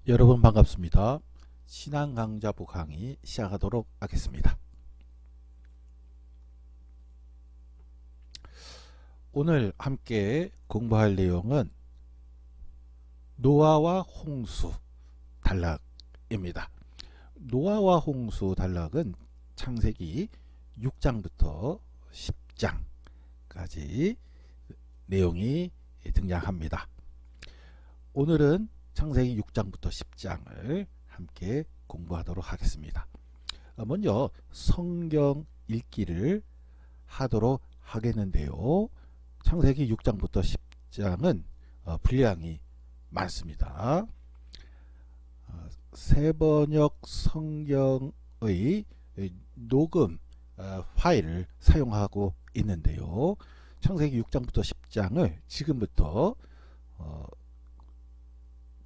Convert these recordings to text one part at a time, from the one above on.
여러분 반갑습니다. 신앙 강좌부 강의 시작하도록 하겠습니다. 오늘 함께 공부할 내용은 노아와 홍수 단락입니다. 노아와 홍수 단락은 창세기 6장부터 10장까지 내용이 등장합니다. 오늘은 창세기 6장부터 10장을 함께 공부하도록 하겠습니다. 먼저 성경 읽기를 하도록 하겠는데요. 창세기 6장부터 10장은 분량이 많습니다. 세번역 성경의 녹음 파일을 사용하고 있는데요. 창세기 6장부터 10장을 지금부터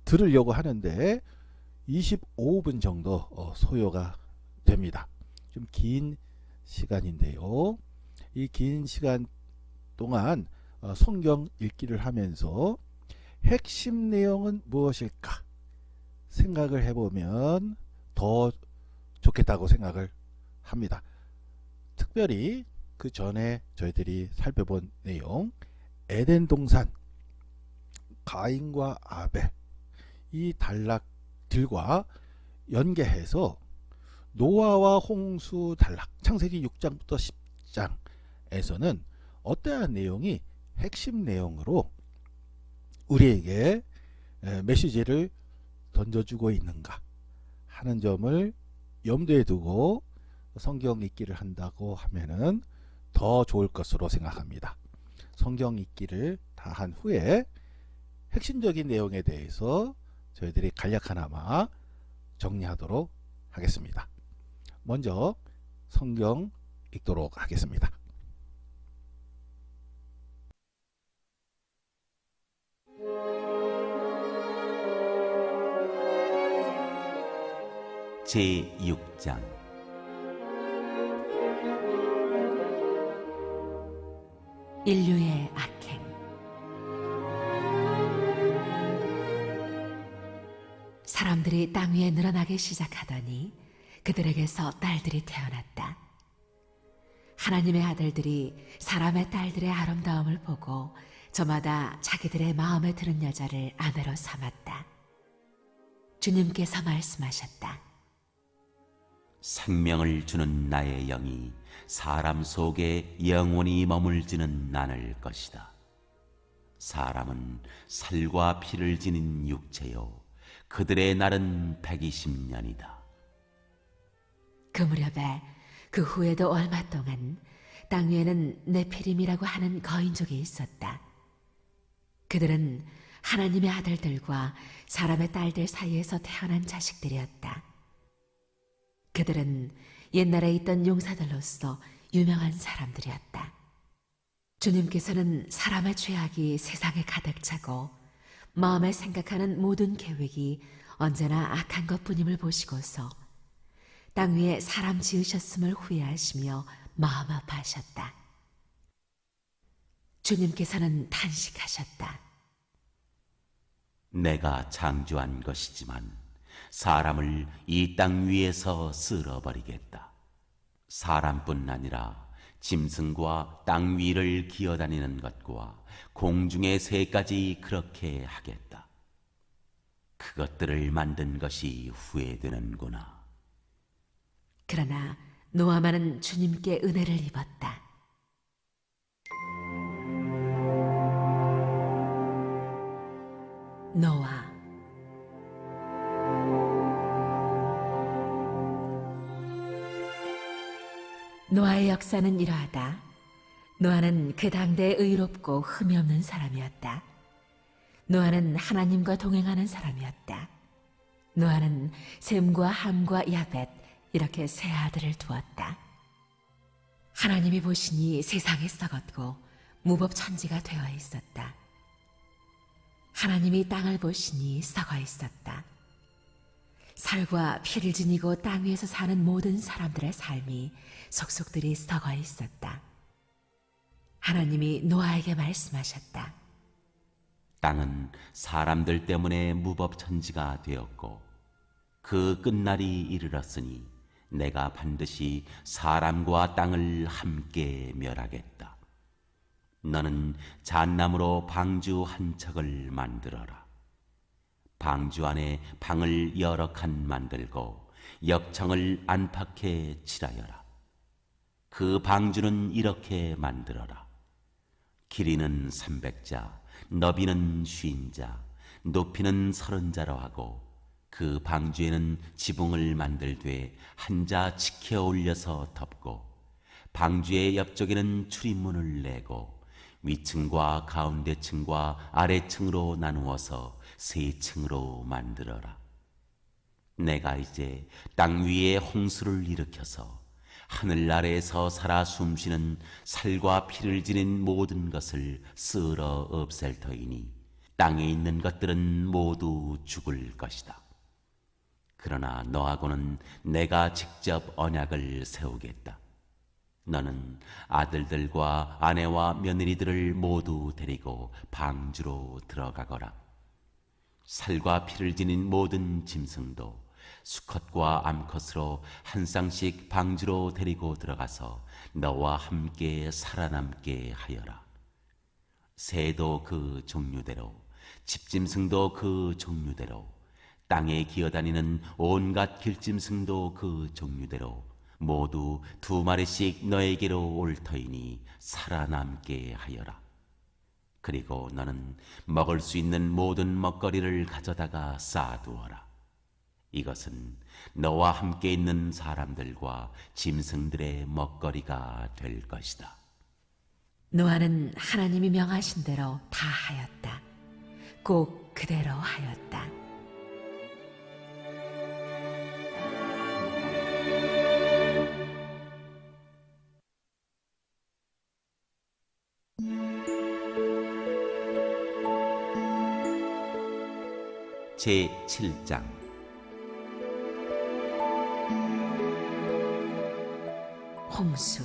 들으려고 하는데 25분 정도 소요가 됩니다. 좀 긴 시간인데요. 이 긴 시간 동안 성경 읽기를 하면서 핵심 내용은 무엇일까 생각을 해보면 더 좋겠다고 생각을 합니다. 특별히 그 전에 저희들이 살펴본 내용, 에덴 동산, 가인과 아벨, 이 단락들과 연계해서 노아와 홍수 단락, 창세기 6장부터 10장에서는 어떠한 내용이 핵심 내용으로 우리에게 메시지를 던져주고 있는가 하는 점을 염두에 두고 성경 읽기를 한다고 하면은 더 좋을 것으로 생각합니다. 성경 읽기를 다 한 후에 핵심적인 내용에 대해서 저희들이 간략하나마 정리하도록 하겠습니다. 먼저 성경 읽도록 하겠습니다. 제6장 인류의 악행. 사람들이 땅 위에 늘어나기 시작하더니 그들에게서 딸들이 태어났다. 하나님의 아들들이 사람의 딸들의 아름다움을 보고 저마다 자기들의 마음에 드는 여자를 아내로 삼았다. 주님께서 말씀하셨다. 생명을 주는 나의 영이 사람 속에 영원히 머물지는 않을 것이다. 사람은 살과 피를 지닌 육체요 그들의 날은 120년이다. 그 무렵에 그 후에도 얼마 동안 땅 위에는 네피림이라고 하는 거인족이 있었다. 그들은 하나님의 아들들과 사람의 딸들 사이에서 태어난 자식들이었다. 그들은 옛날에 있던 용사들로서 유명한 사람들이었다. 주님께서는 사람의 죄악이 세상에 가득 차고 마음에 생각하는 모든 계획이 언제나 악한 것뿐임을 보시고서 땅 위에 사람 지으셨음을 후회하시며 마음 아파하셨다. 주님께서는 탄식하셨다. 내가 창조한 것이지만 사람을 이 땅 위에서 쓸어버리겠다. 사람뿐 아니라 짐승과 땅 위를 기어다니는 것과 공중의 새까지 그렇게 하겠다. 그것들을 만든 것이 후회되는구나. 그러나 노아만은 주님께 은혜를 입었다. 노아. 노아의 역사는 이러하다. 노아는 그 당대에 의롭고 흠이 없는 사람이었다. 노아는 하나님과 동행하는 사람이었다. 노아는 셈과 함과 야벳 이렇게 세 아들을 두었다. 하나님이 보시니 세상이 썩었고 무법천지가 되어 있었다. 하나님이 땅을 보시니 썩어 있었다. 살과 피를 지니고 땅 위에서 사는 모든 사람들의 삶이 속속들이 썩어 있었다. 하나님이 노아에게 말씀하셨다. 땅은 사람들 때문에 무법천지가 되었고 그 끝날이 이르렀으니 내가 반드시 사람과 땅을 함께 멸하겠다. 너는 잣나무로 방주 한 척을 만들어라. 방주 안에 방을 여러 칸 만들고 역청을 안팎에 칠하여라. 그 방주는 이렇게 만들어라. 길이는 300자, 너비는 50자, 높이는 30자로 하고 그 방주에는 지붕을 만들되 한 자 지켜 올려서 덮고 방주의 옆쪽에는 출입문을 내고 위층과 가운데층과 아래층으로 나누어서 3층으로 만들어라. 내가 이제 땅 위에 홍수를 일으켜서 하늘 아래에서 살아 숨쉬는 살과 피를 지닌 모든 것을 쓸어 없앨 터이니 땅에 있는 것들은 모두 죽을 것이다. 그러나 너하고는 내가 직접 언약을 세우겠다. 너는 아들들과 아내와 며느리들을 모두 데리고 방주로 들어가거라. 살과 피를 지닌 모든 짐승도 수컷과 암컷으로 한 쌍씩 방주로 데리고 들어가서 너와 함께 살아남게 하여라. 새도 그 종류대로, 집짐승도 그 종류대로, 땅에 기어다니는 온갖 길짐승도 그 종류대로 모두 2마리씩 너에게로 올 터이니 살아남게 하여라. 그리고 너는 먹을 수 있는 모든 먹거리를 가져다가 쌓아두어라. 이것은 너와 함께 있는 사람들과 짐승들의 먹거리가 될 것이다. 노아는 하나님이 명하신 대로 다 하였다. 꼭 그대로 하였다. 제7장 홍수.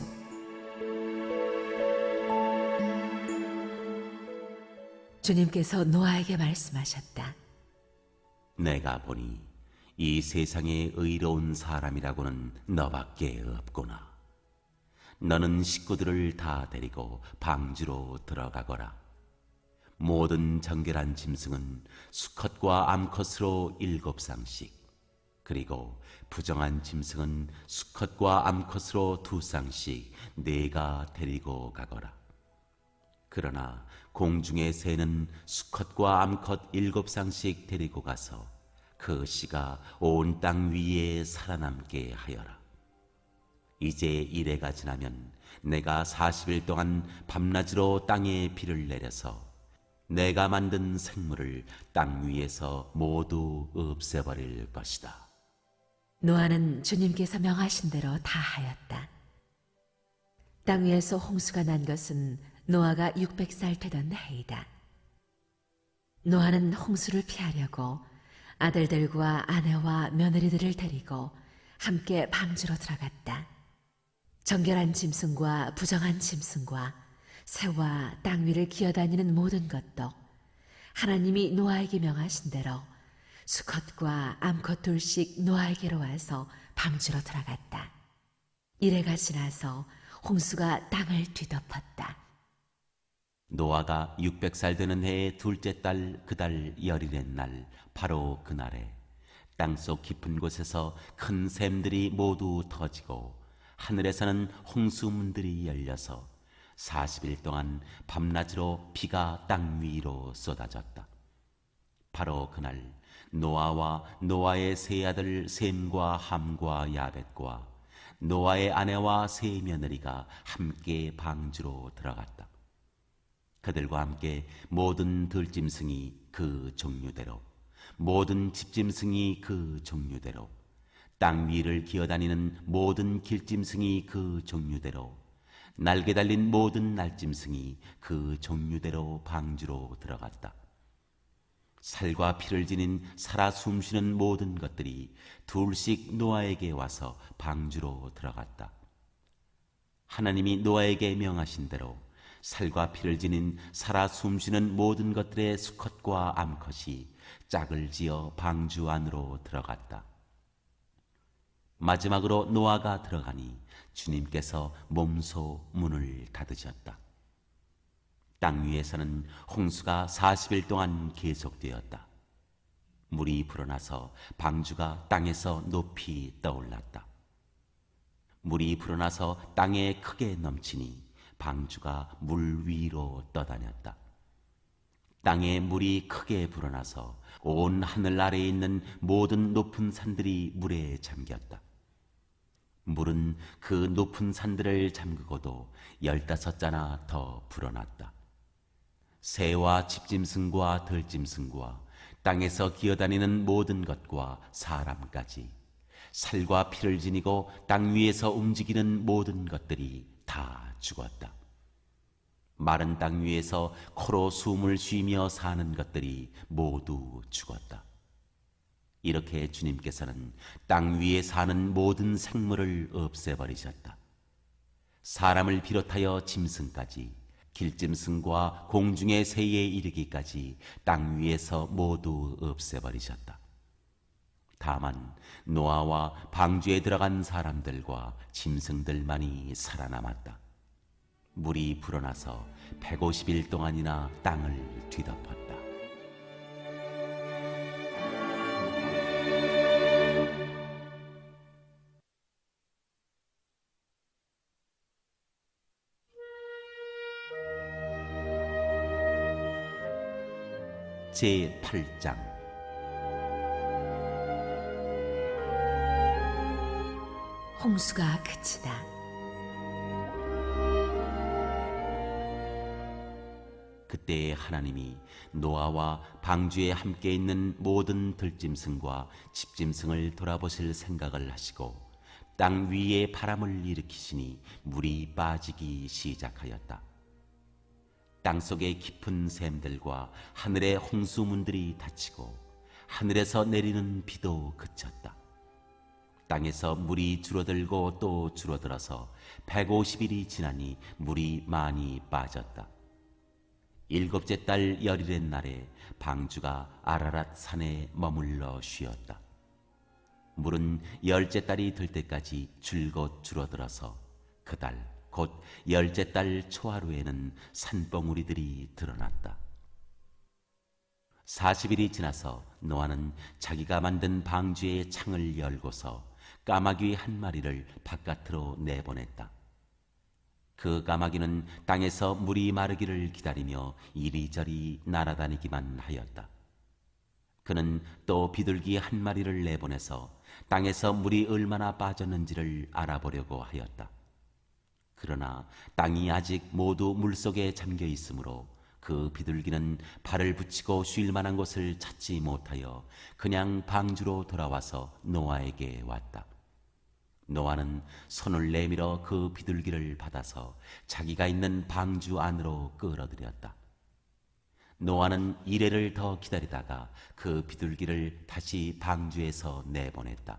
주님께서 노아에게 말씀하셨다. 내가 보니 이 세상에 의로운 사람이라고는 너밖에 없구나. 너는 식구들을 다 데리고 방주로 들어가거라. 모든 정결한 짐승은 수컷과 암컷으로 7쌍씩, 그리고 부정한 짐승은 수컷과 암컷으로 2쌍씩 네가 데리고 가거라. 그러나 공중의 새는 수컷과 암컷 7쌍씩 데리고 가서 그 씨가 온 땅 위에 살아남게 하여라. 이제 이래가 지나면 내가 40일 동안 밤낮으로 땅에 비를 내려서 내가 만든 생물을 땅 위에서 모두 없애버릴 것이다. 노아는 주님께서 명하신 대로 다 하였다. 땅 위에서 홍수가 난 것은 노아가 600살 되던 해이다. 노아는 홍수를 피하려고 아들들과 아내와 며느리들을 데리고 함께 방주로 들어갔다. 정결한 짐승과 부정한 짐승과 새와 땅 위를 기어다니는 모든 것도 하나님이 노아에게 명하신 대로 수컷과 암컷 둘씩 노아에게로 와서 방주로 들어갔다. 이래가 지나서 홍수가 땅을 뒤덮었다. 노아가 600살 되는 해의 둘째 달 그 달 열일의 날 바로 그날에 땅속 깊은 곳에서 큰 샘들이 모두 터지고 하늘에서는 홍수문들이 열려서 40일 동안 밤낮으로 비가 땅 위로 쏟아졌다. 바로 그날 노아와 노아의 세 아들 셈과 함과 야벳과 노아의 아내와 세 며느리가 함께 방주로 들어갔다. 그들과 함께 모든 들짐승이 그 종류대로, 모든 집짐승이 그 종류대로, 땅 위를 기어다니는 모든 길짐승이 그 종류대로, 날개 달린 모든 날짐승이 그 종류대로 방주로 들어갔다. 살과 피를 지닌 살아 숨쉬는 모든 것들이 둘씩 노아에게 와서 방주로 들어갔다. 하나님이 노아에게 명하신 대로 살과 피를 지닌 살아 숨쉬는 모든 것들의 수컷과 암컷이 짝을 지어 방주 안으로 들어갔다. 마지막으로 노아가 들어가니 주님께서 몸소 문을 닫으셨다. 땅 위에서는 홍수가 40일 동안 계속되었다. 물이 불어나서 방주가 땅에서 높이 떠올랐다. 물이 불어나서 땅에 크게 넘치니 방주가 물 위로 떠다녔다. 땅에 물이 크게 불어나서 온 하늘 아래에 있는 모든 높은 산들이 물에 잠겼다. 물은 그 높은 산들을 잠그고도 15자나 더 불어났다. 새와 집짐승과 들짐승과 땅에서 기어다니는 모든 것과 사람까지 살과 피를 지니고 땅 위에서 움직이는 모든 것들이 다 죽었다. 마른 땅 위에서 코로 숨을 쉬며 사는 것들이 모두 죽었다. 이렇게 주님께서는 땅 위에 사는 모든 생물을 없애버리셨다. 사람을 비롯하여 짐승까지 길짐승과 공중의 새에 이르기까지 땅 위에서 모두 없애버리셨다. 다만 노아와 방주에 들어간 사람들과 짐승들만이 살아남았다. 물이 불어나서 150일 동안이나 땅을 뒤덮었다. 제8장 홍수가 그치다. 그때 하나님이 노아와 방주에 함께 있는 모든 들짐승과 집짐승을 돌아보실 생각을 하시고 땅 위에 바람을 일으키시니 물이 빠지기 시작하였다. 땅 속의 깊은 샘들과 하늘의 홍수문들이 닫히고 하늘에서 내리는 비도 그쳤다. 땅에서 물이 줄어들고 또 줄어들어서 150일이 지나니 물이 많이 빠졌다. 7째 달 열일의 날에 방주가 아라랏 산에 머물러 쉬었다. 물은 10째 달이 될 때까지 줄곧 줄어들어서 그 달 곧 10째 달 초하루에는 산봉우리들이 드러났다. 40일이 지나서 노아는 자기가 만든 방주의 창을 열고서 까마귀 한 마리를 바깥으로 내보냈다. 그 까마귀는 땅에서 물이 마르기를 기다리며 이리저리 날아다니기만 하였다. 그는 또 비둘기 한 마리를 내보내서 땅에서 물이 얼마나 빠졌는지를 알아보려고 하였다. 그러나 땅이 아직 모두 물속에 잠겨 있으므로 그 비둘기는 발을 붙이고 쉴 만한 곳을 찾지 못하여 그냥 방주로 돌아와서 노아에게 왔다. 노아는 손을 내밀어 그 비둘기를 받아서 자기가 있는 방주 안으로 끌어들였다. 노아는 이래를 더 기다리다가 그 비둘기를 다시 방주에서 내보냈다.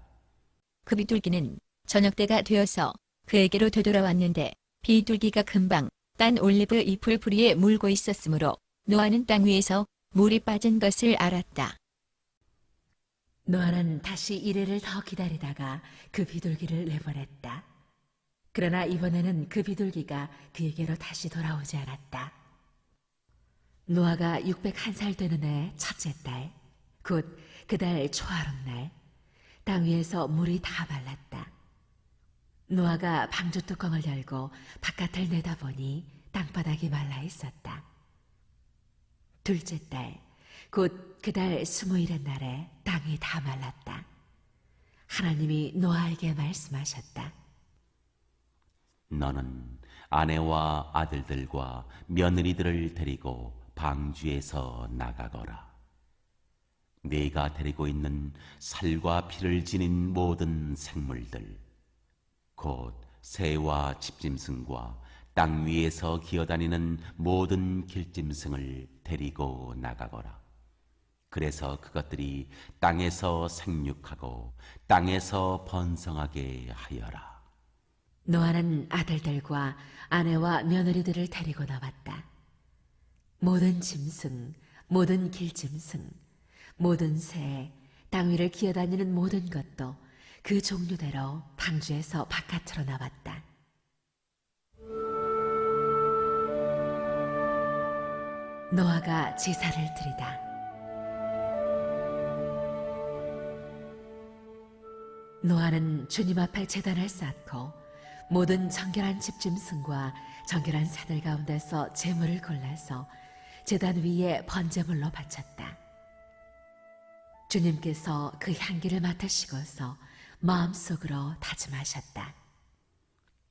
그 비둘기는 저녁 때가 되어서 그에게로 되돌아왔는데 비둘기가 금방 딴 올리브 잎을 뿌리에 물고 있었으므로 노아는 땅 위에서 물이 빠진 것을 알았다. 노아는 다시 이래를 더 기다리다가 그 비둘기를 내보냈다. 그러나 이번에는 그 비둘기가 그에게로 다시 돌아오지 않았다. 노아가 601살 되는 해 첫째 달, 곧 그 달 초하룻날, 땅 위에서 물이 다 말랐다. 노아가 방주 뚜껑을 열고 바깥을 내다보니 땅바닥이 말라 있었다. 둘째 달, 곧 그 달 20일의 날에 땅이 다 말랐다. 하나님이 노아에게 말씀하셨다. 너는 아내와 아들들과 며느리들을 데리고 방주에서 나가거라. 네가 데리고 있는 살과 피를 지닌 모든 생물들, 곧 새와 집짐승과 땅 위에서 기어다니는 모든 길짐승을 데리고 나가거라. 그래서 그것들이 땅에서 생육하고 땅에서 번성하게 하여라. 노아는 아들들과 아내와 며느리들을 데리고 나왔다. 모든 짐승, 모든 길짐승, 모든 새, 땅 위를 기어다니는 모든 것도 그 종류대로 방주에서 바깥으로 나왔다. 노아가 제사를 드리다. 노아는 주님 앞에 제단을 쌓고 모든 정결한 집짐승과 정결한 새들 가운데서 제물을 골라서 제단 위에 번제물로 바쳤다. 주님께서 그 향기를 맡으시고서 마음속으로 다짐하셨다.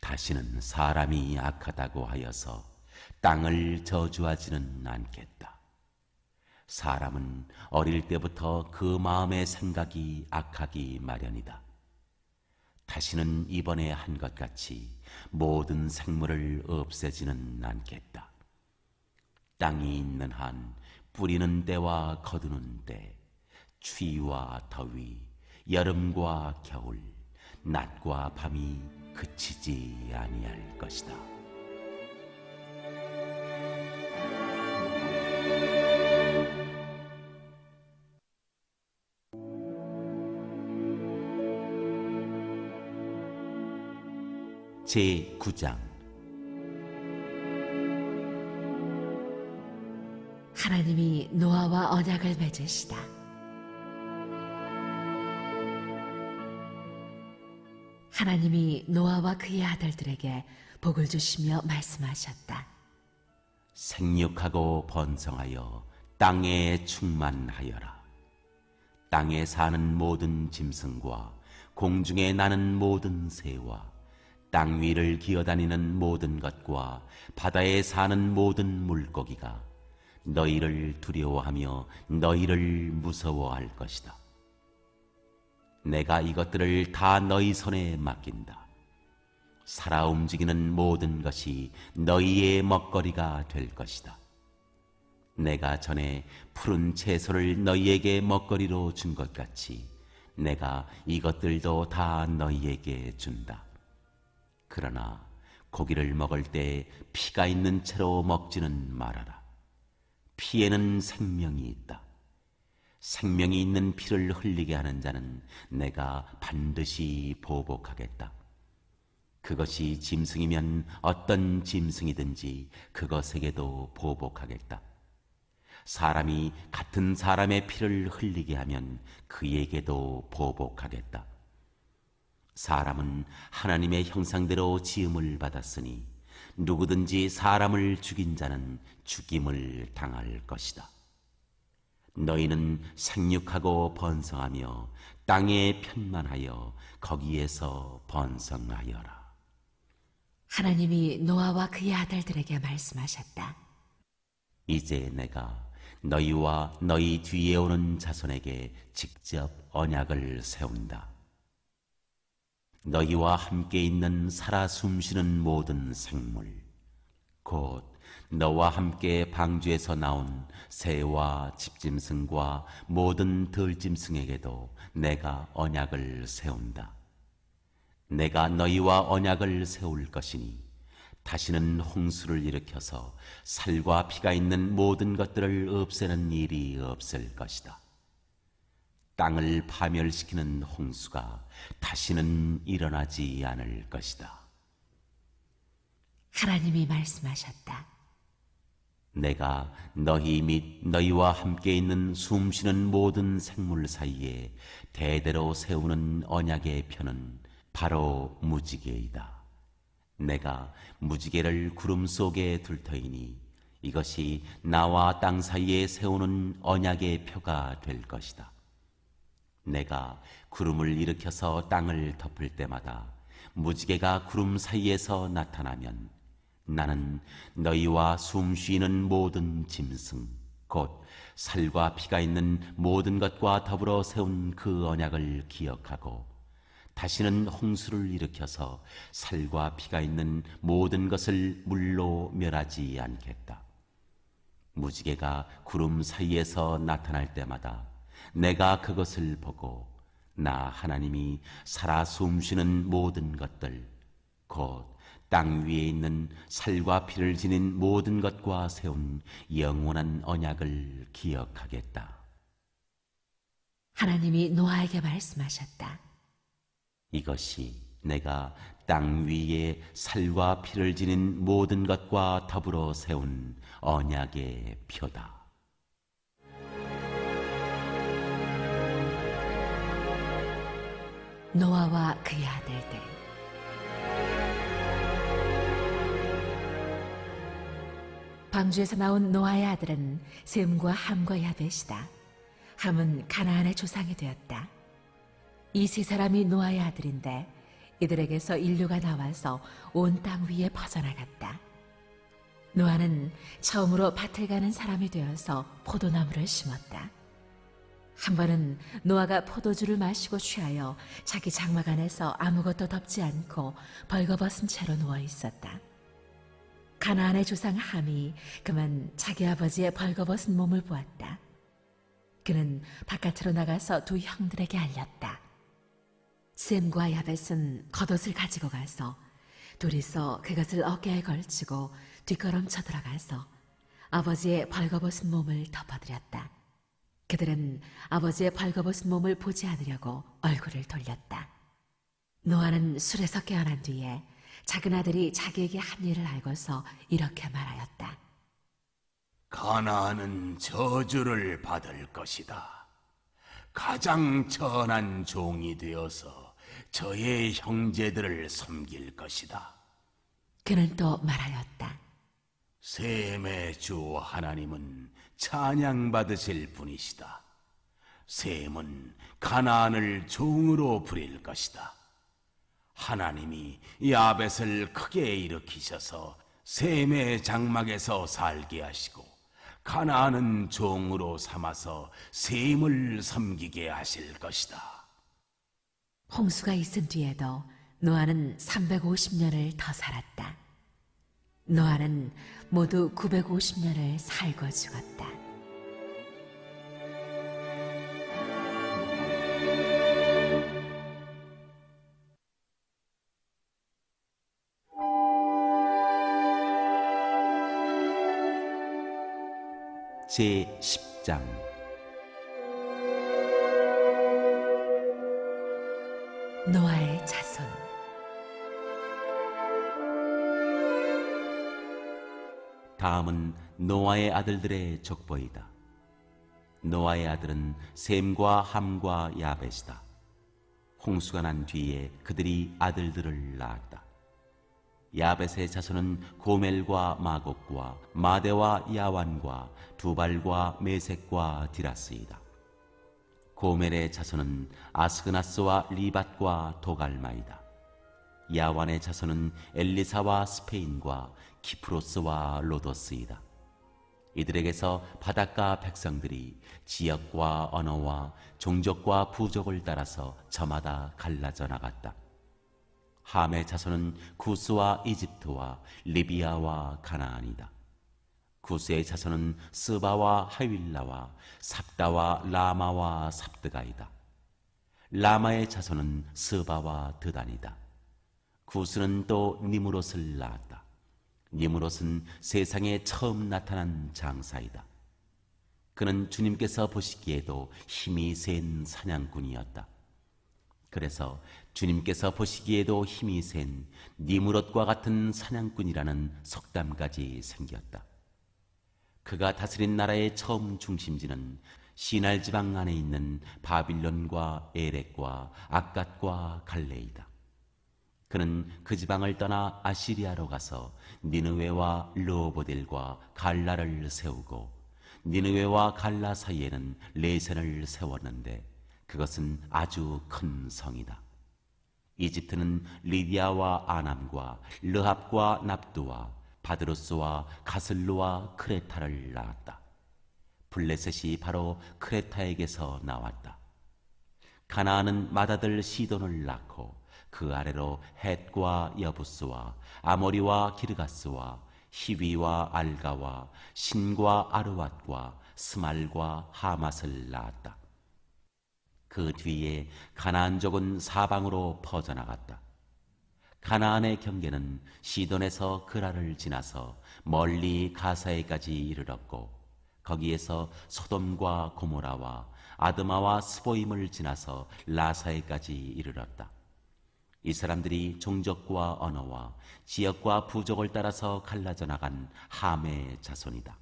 다시는 사람이 악하다고 하여서 땅을 저주하지는 않겠다. 사람은 어릴 때부터 그 마음의 생각이 악하기 마련이다. 다시는 이번에 한 것 같이 모든 생물을 없애지는 않겠다. 땅이 있는 한 뿌리는 때와 거두는 때, 추위와 더위, 여름과 겨울, 낮과 밤이 그치지 아니할 것이다. 제9장. 하나님이 노아와 언약을 맺으시다. 하나님이 노아와 그의 아들들에게 복을 주시며 말씀하셨다. 생육하고 번성하여 땅에 충만하여라. 땅에 사는 모든 짐승과 공중에 나는 모든 새와 땅 위를 기어다니는 모든 것과 바다에 사는 모든 물고기가 너희를 두려워하며 너희를 무서워할 것이다. 내가 이것들을 다 너희 손에 맡긴다. 살아 움직이는 모든 것이 너희의 먹거리가 될 것이다. 내가 전에 푸른 채소를 너희에게 먹거리로 준 것 같이 내가 이것들도 다 너희에게 준다. 그러나 고기를 먹을 때 피가 있는 채로 먹지는 말아라. 피에는 생명이 있다. 생명이 있는 피를 흘리게 하는 자는 내가 반드시 보복하겠다. 그것이 짐승이면 어떤 짐승이든지 그것에게도 보복하겠다. 사람이 같은 사람의 피를 흘리게 하면 그에게도 보복하겠다. 사람은 하나님의 형상대로 지음을 받았으니 누구든지 사람을 죽인 자는 죽임을 당할 것이다. 너희는 생육하고 번성하며 땅에 편만하여 거기에서 번성하여라. 하나님이 노아와 그의 아들들에게 말씀하셨다. 이제 내가 너희와 너희 뒤에 오는 자손에게 직접 언약을 세운다. 너희와 함께 있는 살아 숨쉬는 모든 생물, 곧 너와 함께 방주에서 나온 새와 집짐승과 모든 들짐승에게도 내가 언약을 세운다. 내가 너희와 언약을 세울 것이니 다시는 홍수를 일으켜서 살과 피가 있는 모든 것들을 없애는 일이 없을 것이다. 땅을 파멸시키는 홍수가 다시는 일어나지 않을 것이다. 하나님이 말씀하셨다. 내가 너희 및 너희와 함께 있는 숨쉬는 모든 생물 사이에 대대로 세우는 언약의 편은 바로 무지개이다. 내가 무지개를 구름 속에 둘 터이니 이것이 나와 땅 사이에 세우는 언약의 표가 될 것이다. 내가 구름을 일으켜서 땅을 덮을 때마다 무지개가 구름 사이에서 나타나면 나는 너희와 숨쉬는 모든 짐승, 곧 살과 피가 있는 모든 것과 더불어 세운 그 언약을 기억하고 다시는 홍수를 일으켜서 살과 피가 있는 모든 것을 물로 멸하지 않겠다. 무지개가 구름 사이에서 나타날 때마다 내가 그것을 보고 나 하나님이 살아 숨쉬는 모든 것들, 곧 땅 위에 있는 살과 피를 지닌 모든 것과 세운 영원한 언약을 기억하겠다. 하나님이 노아에게 말씀하셨다. 이것이 내가 땅 위에 살과 피를 지닌 모든 것과 더불어 세운 언약의 표다. 노아와 그의 아들들. 방주에서 나온 노아의 아들은 셈과 함과 야벳이다. 함은 가나안의 조상이 되었다. 이 세 사람이 노아의 아들인데 이들에게서 인류가 나와서 온 땅 위에 퍼져나갔다. 노아는 처음으로 밭을 가는 사람이 되어서 포도나무를 심었다. 한 번은 노아가 포도주를 마시고 취하여 자기 장막 안에서 아무것도 덮지 않고 벌거벗은 채로 누워 있었다. 가나안의 조상 함이 그만 자기 아버지의 벌거벗은 몸을 보았다. 그는 바깥으로 나가서 두 형들에게 알렸다. 셈과 야벳은 겉옷을 가지고 가서 둘이서 그것을 어깨에 걸치고 뒷걸음쳐 들어가서 아버지의 벌거벗은 몸을 덮어드렸다. 그들은 아버지의 벌거벗은 몸을 보지 않으려고 얼굴을 돌렸다. 노아는 술에서 깨어난 뒤에 작은 아들이 자기에게 한 일을 알고서 이렇게 말하였다. 가나안은 저주를 받을 것이다. 가장 천한 종이 되어서 저의 형제들을 섬길 것이다. 그는 또 말하였다. 셈의 주 하나님은 찬양받으실 분이시다. 셈은 가나안을 종으로 부릴 것이다. 하나님이 야벳을 크게 일으키셔서 셈의 장막에서 살게 하시고 가나안은 종으로 삼아서 셈을 섬기게 하실 것이다. 홍수가 있은 뒤에도 노아는 350년을 더 살았다. 노아는 모두 950년을 살고 죽었다. 제10장 노아의 자손. 다음은 노아의 아들들의 족보이다. 노아의 아들은 셈과 함과 야벳이다. 홍수가 난 뒤에 그들이 아들들을 낳았다. 야벳의 자손은 고멜과 마곡과 마대와 야완과 두발과 메색과 디라스이다. 고멜의 자손은 아스그나스와 리밧과 도갈마이다. 야완의 자손은 엘리사와 스페인과 키프로스와 로도스이다. 이들에게서 바닷가 백성들이 지역과 언어와 종족과 부족을 따라서 저마다 갈라져 나갔다. 함의 자손은 구스와 이집트와 리비아와 가나안이다. 구스의 자손은 스바와 하윌라와 삽다와 라마와 삽드가이다. 라마의 자손은 스바와 드단이다. 구스는 또 니무롯을 낳았다. 니무롯은 세상에 처음 나타난 장사이다. 그는 주님께서 보시기에도 힘이 센 사냥꾼이었다. 그래서 주님께서 보시기에도 힘이 센 니무롯과 같은 사냥꾼이라는 속담까지 생겼다. 그가 다스린 나라의 처음 중심지는 시날 지방 안에 있는 바빌론과 에렉과 악갓과 갈레이다. 그는 그 지방을 떠나 아시리아로 가서 니느웨와 르호보델과 갈라를 세우고 니느웨와 갈라 사이에는 레센을 세웠는데 그것은 아주 큰 성이다. 이집트는 리디아와 아남과 르합과 납두와 바드로스와 가슬루와 크레타를 낳았다. 블레셋이 바로 크레타에게서 나왔다. 가나안은 맏아들 시돈을 낳고 그 아래로 헷과 여부스와 아모리와 기르가스와 히위와 알가와 신과 아르왓과 스말과 하맛을 낳았다. 그 뒤에 가나안족은 사방으로 퍼져나갔다. 가나안의 경계는 시돈에서 그라를 지나서 멀리 가사에까지 이르렀고 거기에서 소돔과 고모라와 아드마와 스보임을 지나서 라사에까지 이르렀다. 이 사람들이 종족과 언어와 지역과 부족을 따라서 갈라져 나간 함의 자손이다.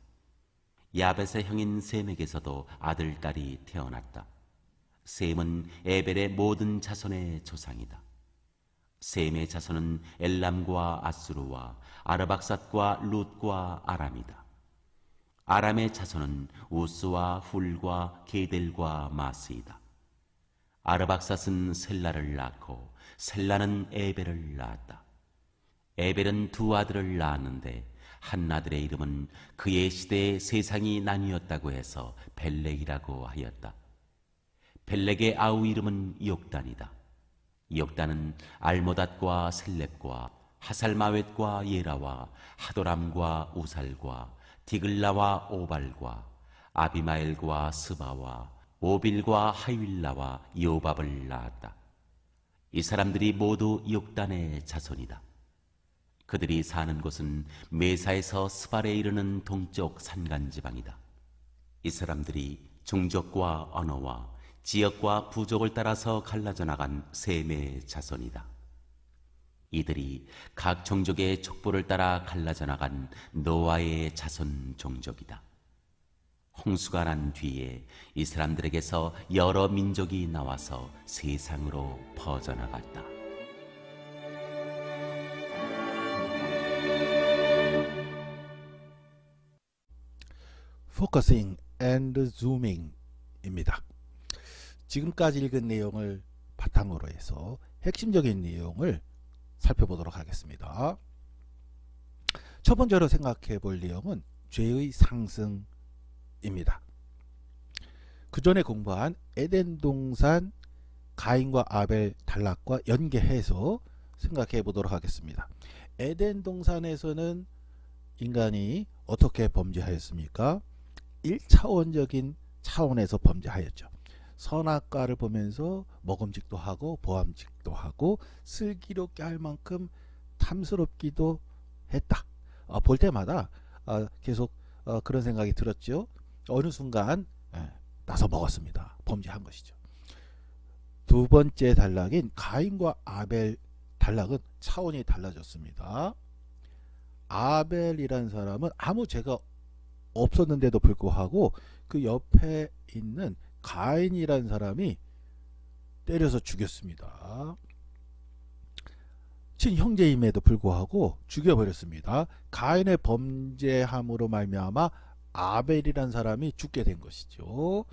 야벳의 형인 셈에게서도 아들, 딸이 태어났다. 셈은 에벨의 모든 자손의 조상이다. 셈의 자손은 엘람과 아수르와 아르박삿과 룻과 아람이다. 아람의 자손은 우스와 훌과 게델과 마스이다. 아르박삿은 셀라를 낳고 셀라는 에벨을 낳았다. 에벨은 두 아들을 낳았는데 한 아들의 이름은 그의 시대에 세상이 나뉘었다고 해서 벨렉이라고 하였다. 벨렉의 아우 이름은 욕단이다. 욕단은 알모닷과 셀렙과 하살마웻과 예라와 하도람과 우살과 디글라와 오발과 아비마엘과 스바와 오빌과 하윌라와 요밥을 낳았다. 이 사람들이 모두 욕단의 자손이다. 그들이 사는 곳은 메사에서 스발에 이르는 동쪽 산간지방이다. 이 사람들이 종족과 언어와 지역과 부족을 따라서 갈라져 나간 셈의 자손이다. 이들이 각 종족의 족보를 따라 갈라져 나간 노아의 자손 종족이다. 홍수가 난 뒤에 이 사람들에게서 여러 민족이 나와서 세상으로 퍼져나갔다. Focusing and Zooming 입니다. 지금까지 읽은 내용을 바탕으로 해서 핵심적인 내용을 살펴보도록 하겠습니다. 첫 번째로 생각해 볼 내용은 죄의 상승입니다. 그 전에 공부한 에덴 동산 가인과 아벨 단락과 연계해서 생각해 보도록 하겠습니다. 에덴 동산에서는 인간이 어떻게 범죄하였습니까? 1차원적인 차원에서 범죄하였죠. 선악과를 보면서 먹음직도 하고 보암직도 하고 슬기롭게 할 만큼 탐스럽기도 했다. 볼 때마다 계속 그런 생각이 들었죠. 어느 순간 나서 먹었습니다. 범죄한 것이죠. 두 번째 단락인 가인과 아벨 단락은 차원이 달라졌습니다. 아벨이라는 사람은 아무 죄가 없었는데도 불구하고 그 옆에 있는 가인이라는 사람이 때려서 죽였습니다. 친형제임에도 불구하고 죽여버렸습니다. 가인의 범죄함으로 말미암아 아벨이라는 사람이 죽게 된 것이죠.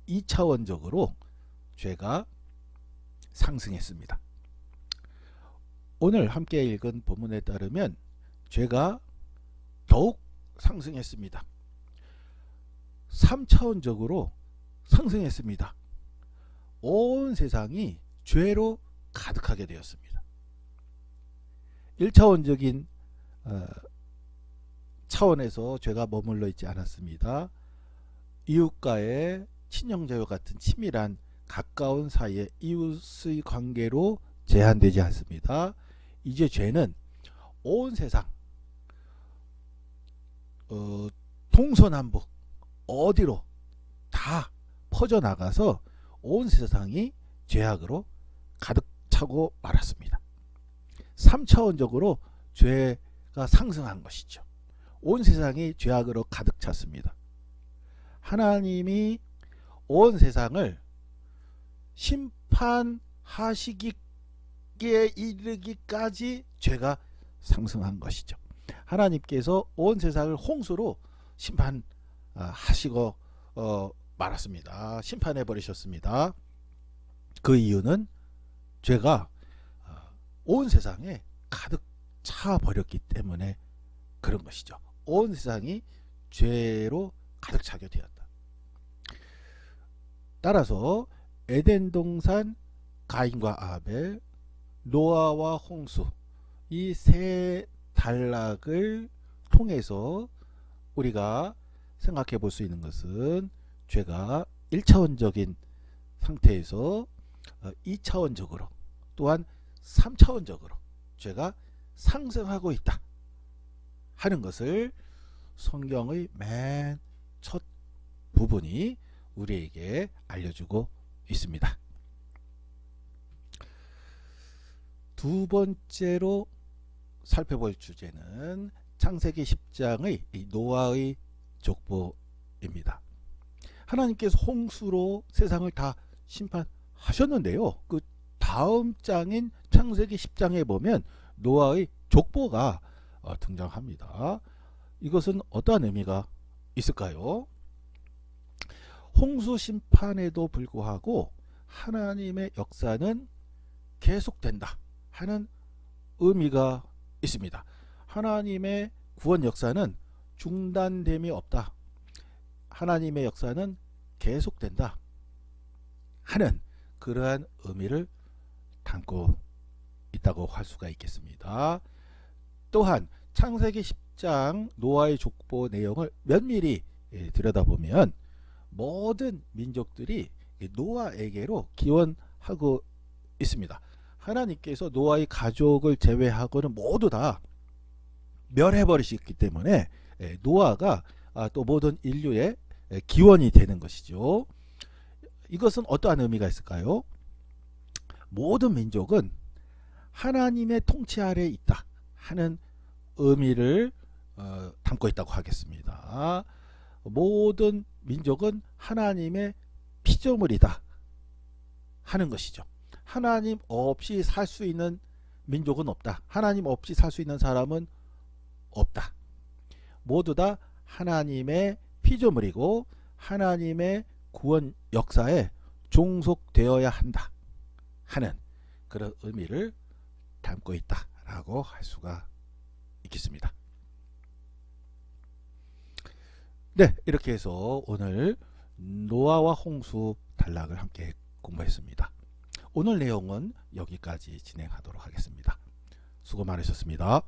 2차원적으로 죄가 상승했습니다. 오늘 함께 읽은 본문에 따르면 죄가 더욱 상승했습니다. 3차원적으로 상승했습니다. 온 세상이 죄로 가득하게 되었습니다. 1차원적인 차원에서 죄가 머물러 있지 않았습니다. 이웃과의 친형제와 같은 친밀한 가까운 사이의 이웃의 관계로 제한되지 않습니다. 이제 죄는 온 세상 동서남북 어디로 다 퍼져나가서 온 세상이 죄악으로 가득 차고 말았습니다. 3차원적으로 죄가 상승한 것이죠. 온 세상이 죄악으로 가득 찼습니다. 하나님이 온 세상을 심판하시기에 이르기까지 죄가 상승한 것이죠. 하나님께서 온 세상을 홍수로 심판하시고 말았습니다. 심판해 버리셨습니다. 그 이유는 죄가 온 세상에 가득 차 버렸기 때문에 그런 것이죠. 온 세상이 죄로 가득 차게 되었다. 따라서 에덴 동산 가인과 아벨, 노아와 홍수 이 세 단락을 통해서 우리가 생각해 볼 수 있는 것은 죄가 1차원적인 상태에서 2차원적으로 또한 3차원적으로 죄가 상승하고 있다 하는 것을 성경의 맨 첫 부분이 우리에게 알려주고 있습니다. 두 번째로 살펴볼 주제는 창세기 10장의 노아의 족보입니다. 하나님께서 홍수로 세상을 다 심판하셨는데요. 그 다음 장인 창세기 10장에 보면 노아의 족보가 등장합니다. 이것은 어떠한 의미가 있을까요? 홍수 심판에도 불구하고 하나님의 역사는 계속된다 하는 의미가 있습니다. 하나님의 구원 역사는 중단됨이 없다. 하나님의 역사는 계속된다 하는 그러한 의미를 담고 있다고 할 수가 있겠습니다. 또한 창세기 10장 노아의 족보 내용을 면밀히 들여다보면 모든 민족들이 노아에게로 기원하고 있습니다. 하나님께서 노아의 가족을 제외하고는 모두 다 멸해버리셨기 때문에 노아가 또 모든 인류의 기원이 되는 것이죠. 이것은 어떠한 의미가 있을까요? 모든 민족은 하나님의 통치 아래에 있다 하는 의미를 담고 있다고 하겠습니다. 모든 민족은 하나님의 피조물이다 하는 것이죠. 하나님 없이 살 수 있는 민족은 없다. 하나님 없이 살 수 있는 사람은 없다. 모두 다 하나님의 피조물이고 하나님의 구원 역사에 종속되어야 한다 하는 그런 의미를 담고 있다라고 할 수가 있겠습니다. 네, 이렇게 해서 오늘 노아와 홍수 단락을 함께 공부했습니다. 오늘 내용은 여기까지 진행하도록 하겠습니다. 수고 많으셨습니다.